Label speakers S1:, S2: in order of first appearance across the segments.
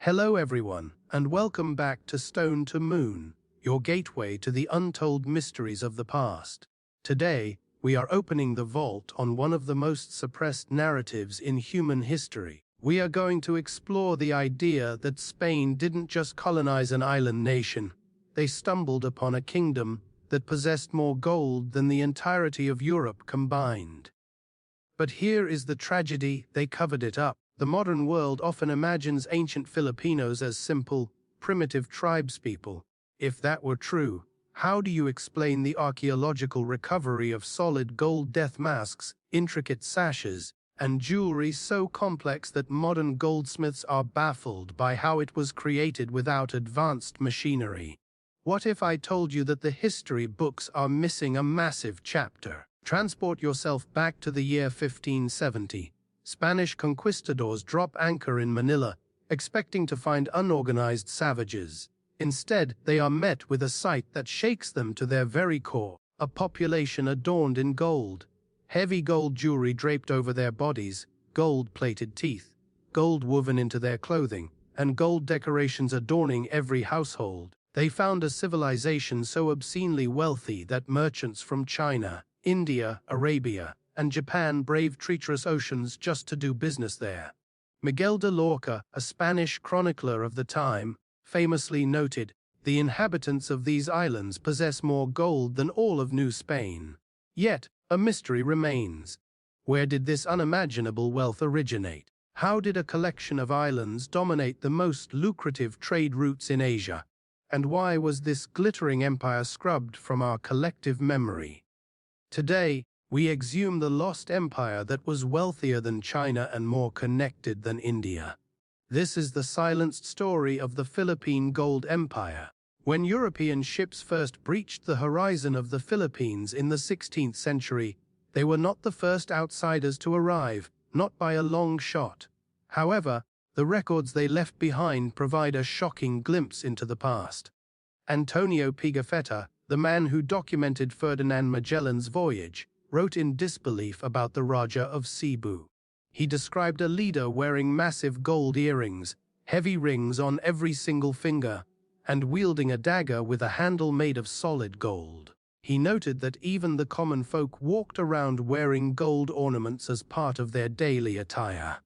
S1: Hello everyone, and welcome back to Stone to Moon, your gateway to the untold mysteries of the past. Today, we are opening the vault on one of the most suppressed narratives in human history. We are going to explore the idea that Spain didn't just colonize an island nation, they stumbled upon a kingdom that possessed more gold than the entirety of Europe combined. But here is the tragedy: they covered it up. The modern world often imagines ancient Filipinos as simple, primitive tribespeople. If that were true, how do you explain the archaeological recovery of solid gold death masks, intricate sashes, and jewelry so complex that modern goldsmiths are baffled by how it was created without advanced machinery? What if I told you that the history books are missing a massive chapter? Transport yourself back to the year 1570. Spanish conquistadors drop anchor in Manila, expecting to find unorganized savages. Instead, they are met with a sight that shakes them to their very core: a population adorned in gold. Heavy gold jewelry draped over their bodies, gold-plated teeth, gold woven into their clothing, and gold decorations adorning every household. They found a civilization so obscenely wealthy that merchants from China, India, Arabia, and Japan braved treacherous oceans just to do business there. Miguel de Lorca, a Spanish chronicler of the time, famously noted, "The inhabitants of these islands possess more gold than all of New Spain." Yet, a mystery remains. Where did this unimaginable wealth originate? How did a collection of islands dominate the most lucrative trade routes in Asia? And why was this glittering empire scrubbed from our collective memory? Today, we exhume the lost empire that was wealthier than China and more connected than India. This is the silenced story of the Philippine Gold Empire. When European ships first breached the horizon of the Philippines in the 16th century, they were not the first outsiders to arrive, not by a long shot. However, the records they left behind provide a shocking glimpse into the past. Antonio Pigafetta, the man who documented Ferdinand Magellan's voyage, wrote in disbelief about the Raja of Cebu. He described a leader wearing massive gold earrings, heavy rings on every single finger, and wielding a dagger with a handle made of solid gold. He noted that even the common folk walked around wearing gold ornaments as part of their daily attire.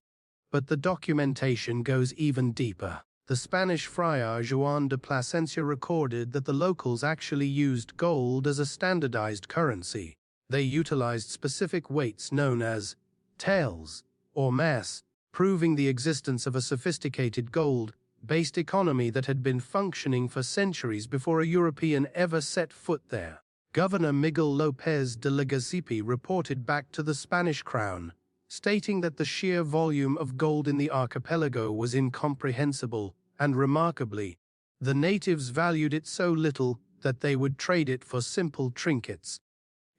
S1: But the documentation goes even deeper. The Spanish friar Juan de Plasencia recorded that the locals actually used gold as a standardized currency. They utilized specific weights known as taels, or mass, proving the existence of a sophisticated gold-based economy that had been functioning for centuries before a European ever set foot there. Governor Miguel López de Legazpi reported back to the Spanish crown, stating that the sheer volume of gold in the archipelago was incomprehensible, and remarkably, the natives valued it so little that they would trade it for simple trinkets.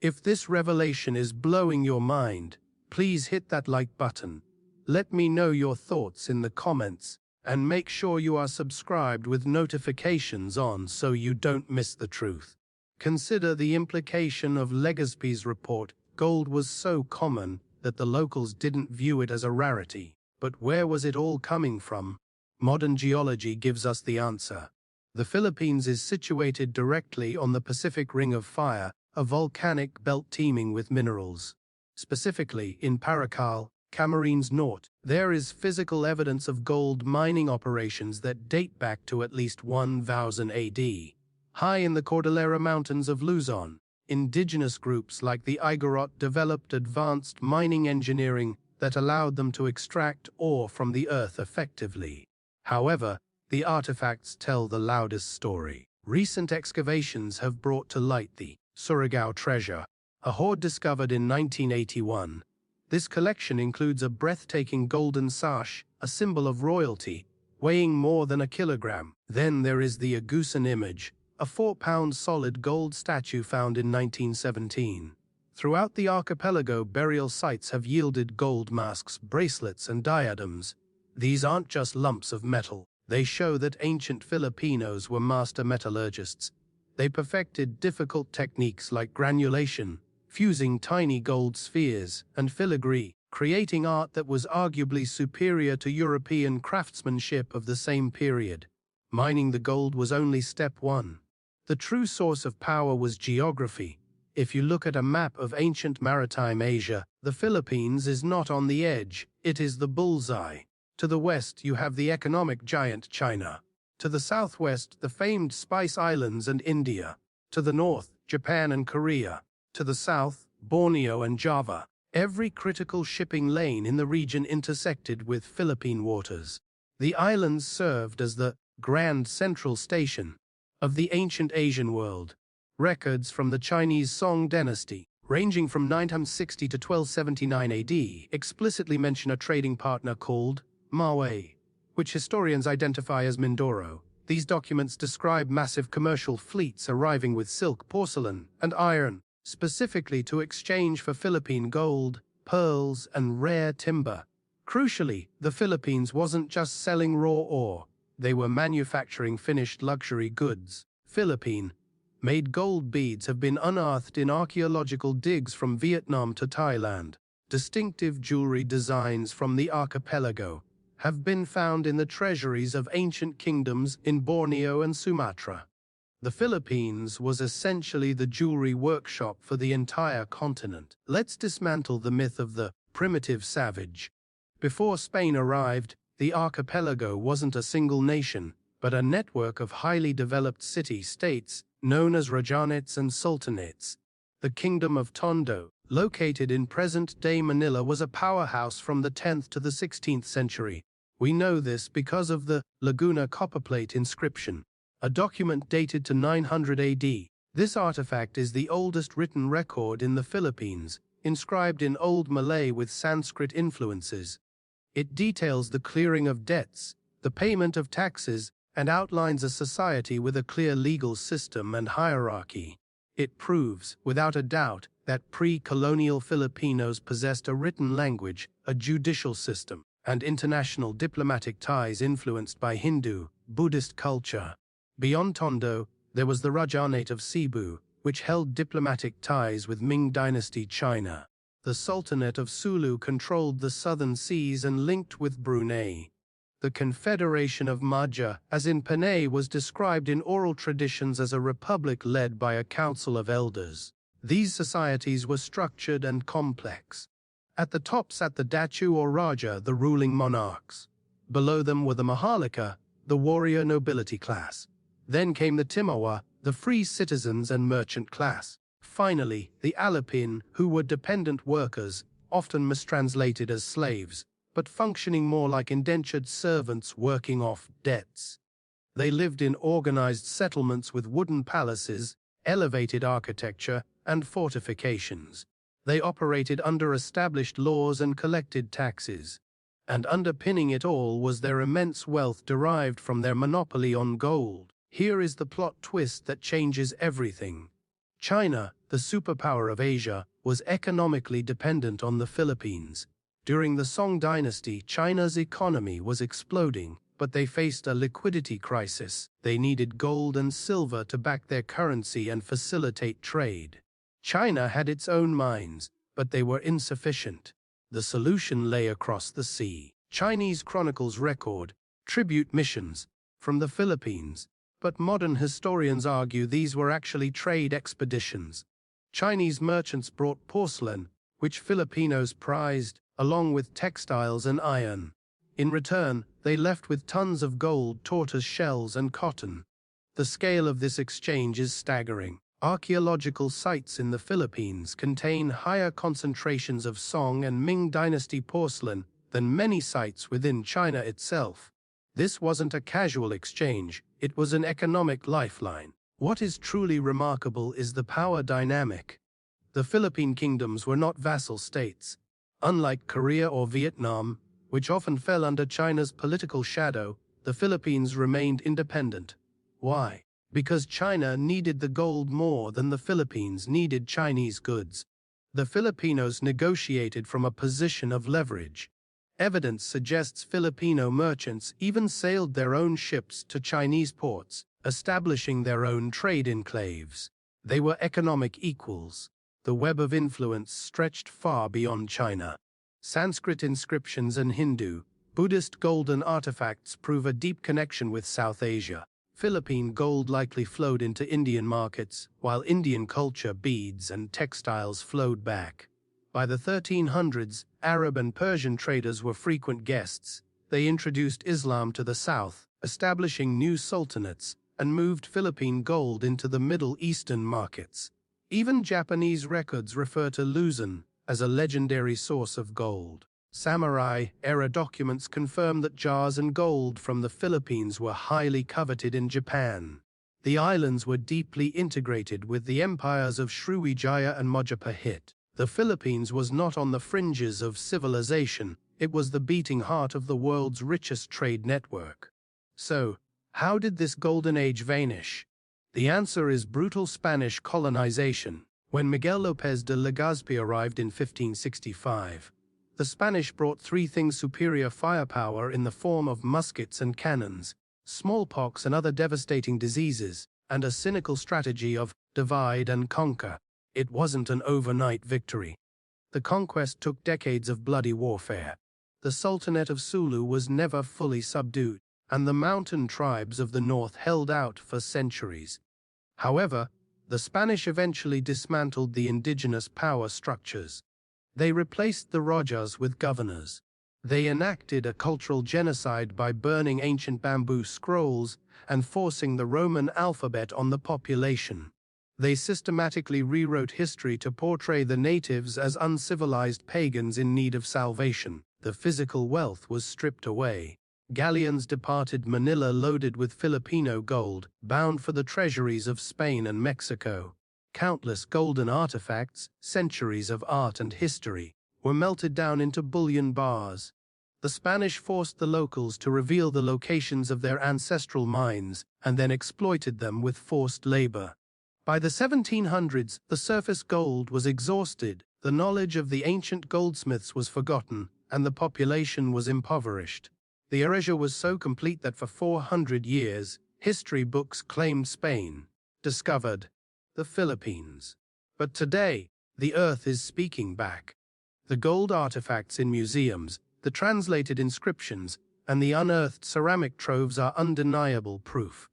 S1: If this revelation is blowing your mind, please hit that like button. Let me know your thoughts in the comments, and make sure you are subscribed with notifications on so you don't miss the truth. Consider the implication of Legazpi's report. Gold was so common that the locals didn't view it as a rarity. But where was it all coming from? Modern geology gives us the answer. The Philippines is situated directly on the Pacific Ring of Fire, a volcanic belt teeming with minerals. Specifically, in Pre-Colonial, Camarines Norte, there is physical evidence of gold mining operations that date back to at least 1000 AD. High in the Cordillera Mountains of Luzon, indigenous groups like the Igorot developed advanced mining engineering that allowed them to extract ore from the earth effectively. However, the artifacts tell the loudest story. Recent excavations have brought to light the Surigao treasure, a hoard discovered in 1981. This collection includes a breathtaking golden sash, a symbol of royalty, weighing more than a kilogram. Then there is the Agusan image, a 4-pound solid gold statue found in 1917. Throughout the archipelago, burial sites have yielded gold masks, bracelets, and diadems. These aren't just lumps of metal. They show that ancient Filipinos were master metallurgists. They perfected difficult techniques like granulation, fusing tiny gold spheres, and filigree, creating art that was arguably superior to European craftsmanship of the same period. Mining the gold was only step one. The true source of power was geography. If you look at a map of ancient maritime Asia, the Philippines is not on the edge, it is the bullseye. To the west you have the economic giant China. To the southwest the famed Spice Islands and India. To the north, Japan and Korea. To the south, Borneo and Java. Every critical shipping lane in the region intersected with Philippine waters. The islands served as the Grand Central Station of the ancient Asian world. Records from the Chinese Song Dynasty, ranging from 960 to 1279 AD, explicitly mention a trading partner called Maui, which historians identify as Mindoro. These documents describe massive commercial fleets arriving with silk, porcelain, and iron, specifically to exchange for Philippine gold, pearls, and rare timber. Crucially, the Philippines wasn't just selling raw ore, they were manufacturing finished luxury goods. Philippine-made gold beads have been unearthed in archaeological digs from Vietnam to Thailand. Distinctive jewelry designs from the archipelago have been found in the treasuries of ancient kingdoms in Borneo and Sumatra. The Philippines was essentially the jewelry workshop for the entire continent. Let's dismantle the myth of the primitive savage. Before Spain arrived, the archipelago wasn't a single nation, but a network of highly developed city-states known as rajanates and sultanates. The Kingdom of Tondo, located in present-day Manila, was a powerhouse from the 10th to the 16th century. We know this because of the Laguna copperplate inscription, a document dated to 900 AD. This artifact is the oldest written record in the Philippines, inscribed in Old Malay with Sanskrit influences. It details the clearing of debts, the payment of taxes, and outlines a society with a clear legal system and hierarchy. It proves, without a doubt, that pre-colonial Filipinos possessed a written language, a judicial system, and international diplomatic ties influenced by Hindu, Buddhist culture. Beyond Tondo, there was the Rajanate of Cebu, which held diplomatic ties with Ming Dynasty China. The Sultanate of Sulu controlled the southern seas and linked with Brunei. The Confederation of Madja, as in Panay, was described in oral traditions as a republic led by a council of elders. These societies were structured and complex. At the top sat the Datu or Raja, the ruling monarchs. Below them were the Maharlika, the warrior nobility class. Then came the Timawa, the free citizens and merchant class. Finally, the Alipin, who were dependent workers, often mistranslated as slaves, but functioning more like indentured servants working off debts. They lived in organized settlements with wooden palaces, elevated architecture, and fortifications. They operated under established laws and collected taxes. And underpinning it all was their immense wealth derived from their monopoly on gold. Here is the plot twist that changes everything. China, the superpower of Asia, was economically dependent on the Philippines. During the Song Dynasty, China's economy was exploding, but they faced a liquidity crisis. They needed gold and silver to back their currency and facilitate trade. China had its own mines, but they were insufficient. The solution lay across the sea. Chinese chronicles record tribute missions from the Philippines, but modern historians argue these were actually trade expeditions. Chinese merchants brought porcelain, which Filipinos prized, along with textiles and iron. In return, they left with tons of gold, tortoise shells, and cotton. The scale of this exchange is staggering. Archaeological sites in the Philippines contain higher concentrations of Song and Ming Dynasty porcelain than many sites within China itself. This wasn't a casual exchange, it was an economic lifeline. What is truly remarkable is the power dynamic. The Philippine kingdoms were not vassal states. Unlike Korea or Vietnam, which often fell under China's political shadow, the Philippines remained independent. Why? Because China needed the gold more than the Philippines needed Chinese goods. The Filipinos negotiated from a position of leverage. Evidence suggests Filipino merchants even sailed their own ships to Chinese ports, establishing their own trade enclaves. They were economic equals. The web of influence stretched far beyond China. Sanskrit inscriptions and Hindu, Buddhist golden artifacts prove a deep connection with South Asia. Philippine gold likely flowed into Indian markets, while Indian culture, beads, and textiles flowed back. By the 1300s, Arab and Persian traders were frequent guests. They introduced Islam to the south, establishing new sultanates, and moved Philippine gold into the Middle Eastern markets. Even Japanese records refer to Luzon as a legendary source of gold. Samurai-era documents confirm that jars and gold from the Philippines were highly coveted in Japan. The islands were deeply integrated with the empires of Sriwijaya and Majapahit. The Philippines was not on the fringes of civilization, it was the beating heart of the world's richest trade network. So, how did this golden age vanish? The answer is brutal Spanish colonization. When Miguel López de Legazpi arrived in 1565, the Spanish brought three things: superior firepower in the form of muskets and cannons, smallpox and other devastating diseases, and a cynical strategy of divide and conquer. It wasn't an overnight victory. The conquest took decades of bloody warfare. The Sultanate of Sulu was never fully subdued, and the mountain tribes of the north held out for centuries. However, the Spanish eventually dismantled the indigenous power structures. They replaced the Rajas with governors. They enacted a cultural genocide by burning ancient bamboo scrolls and forcing the Roman alphabet on the population. They systematically rewrote history to portray the natives as uncivilized pagans in need of salvation. The physical wealth was stripped away. Galleons departed Manila loaded with Filipino gold, bound for the treasuries of Spain and Mexico. Countless golden artifacts, centuries of art and history, were melted down into bullion bars. The Spanish forced the locals to reveal the locations of their ancestral mines and then exploited them with forced labor. By the 1700s, the surface gold was exhausted, the knowledge of the ancient goldsmiths was forgotten, and the population was impoverished. The erasure was so complete that for 400 years, history books claimed Spain discovered the Philippines. But today, the earth is speaking back. The gold artifacts in museums, the translated inscriptions, and the unearthed ceramic troves are undeniable proof.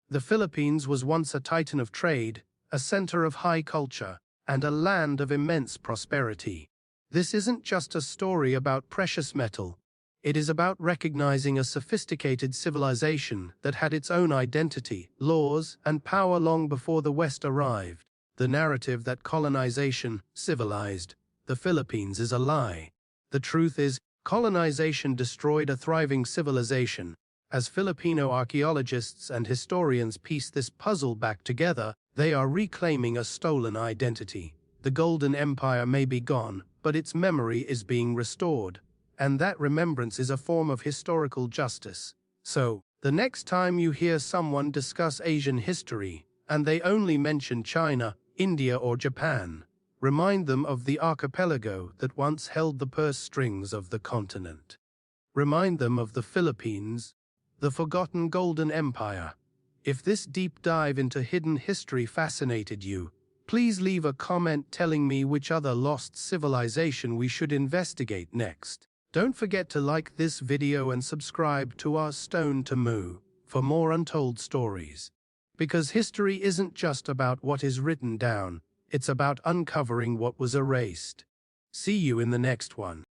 S1: The Philippines was once a titan of trade, a center of high culture, and a land of immense prosperity. This isn't just a story about precious metal. It is about recognizing a sophisticated civilization that had its own identity, laws, and power long before the West arrived. The narrative that colonization civilized the Philippines is a lie. The truth is, colonization destroyed a thriving civilization. As Filipino archaeologists and historians piece this puzzle back together, they are reclaiming a stolen identity. The Golden Empire may be gone, but its memory is being restored. And that remembrance is a form of historical justice. So, the next time you hear someone discuss Asian history, and they only mention China, India, or Japan, remind them of the archipelago that once held the purse strings of the continent. Remind them of the Philippines, the forgotten Golden Empire. If this deep dive into hidden history fascinated you, please leave a comment telling me which other lost civilization we should investigate next. Don't forget to like this video and subscribe to our Stone to Mu for more untold stories. Because history isn't just about what is written down, it's about uncovering what was erased. See you in the next one.